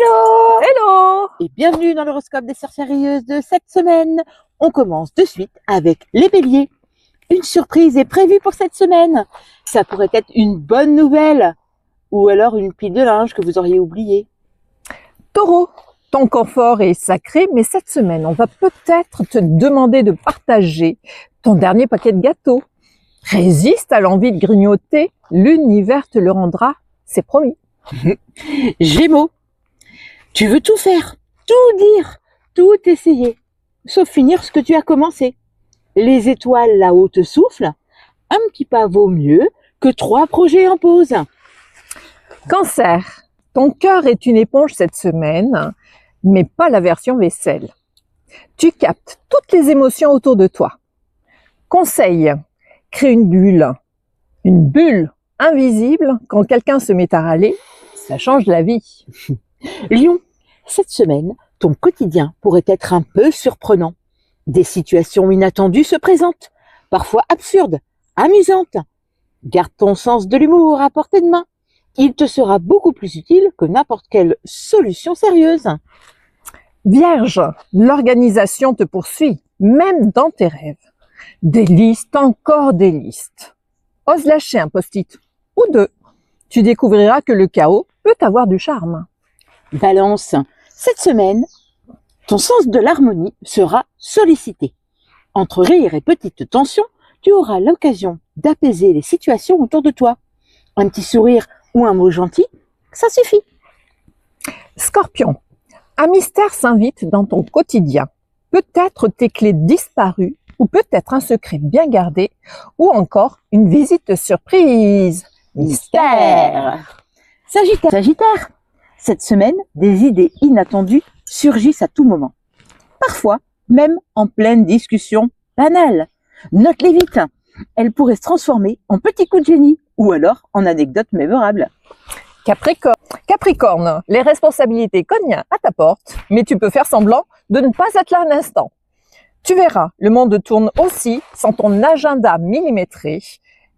Hello Hello! et bienvenue dans l'horoscope des sœurs sérieuses de cette semaine. On commence de suite avec les béliers. Une surprise est prévue pour cette semaine. Ça pourrait être une bonne nouvelle ou alors une pile de linge que vous auriez oubliée. Taureau, ton confort est sacré, mais cette semaine, on va peut-être te demander de partager ton dernier paquet de gâteaux. Résiste à l'envie de grignoter, l'univers te le rendra, c'est promis. Gémeaux, tu veux tout faire, tout dire, tout essayer, sauf finir ce que tu as commencé. Les étoiles là-haut te soufflent. Un petit pas vaut mieux que 3 projets en pause. Cancer, ton cœur est une éponge cette semaine, mais pas la version vaisselle. Tu captes toutes les émotions autour de toi. Conseil, crée une bulle invisible. Quand quelqu'un se met à râler, ça change la vie. Lion, cette semaine, ton quotidien pourrait être un peu surprenant. Des situations inattendues se présentent, parfois absurdes, amusantes. Garde ton sens de l'humour à portée de main. Il te sera beaucoup plus utile que n'importe quelle solution sérieuse. Vierge, l'organisation te poursuit, même dans tes rêves. Des listes, encore des listes. Ose lâcher un post-it ou 2. Tu découvriras que le chaos peut avoir du charme. Balance, cette semaine, ton sens de l'harmonie sera sollicité. Entre rire et petite tension, tu auras l'occasion d'apaiser les situations autour de toi. Un petit sourire ou un mot gentil, ça suffit. Scorpion, un mystère s'invite dans ton quotidien. Peut-être tes clés disparues ou peut-être un secret bien gardé ou encore une visite surprise. Mystère. Sagittaire, cette semaine, des idées inattendues surgissent à tout moment. Parfois, même en pleine discussion banale. Note-les vite, elles pourraient se transformer en petits coups de génie ou alors en anecdotes mémorables. Capricorne, les responsabilités cognent à ta porte, mais tu peux faire semblant de ne pas être là un instant. Tu verras, le monde tourne aussi sans ton agenda millimétré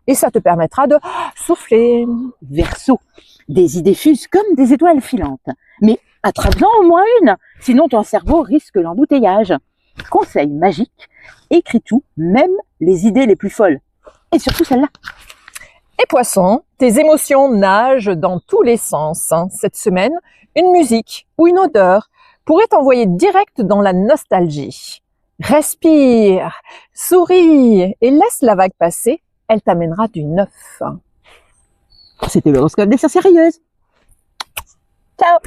et ça te permettra de souffler. Verseau, des idées fusent comme des étoiles filantes. Mais attrape-en au moins une, sinon ton cerveau risque l'embouteillage. Conseil magique, écris tout, même les idées les plus folles. Et surtout celle-là. Et Poisson, tes émotions nagent dans tous les sens. Cette semaine, une musique ou une odeur pourrait t'envoyer direct dans la nostalgie. Respire, souris et laisse la vague passer, elle t'amènera du neuf. C'était l'horoscope des sœurs sérieuses. Ciao!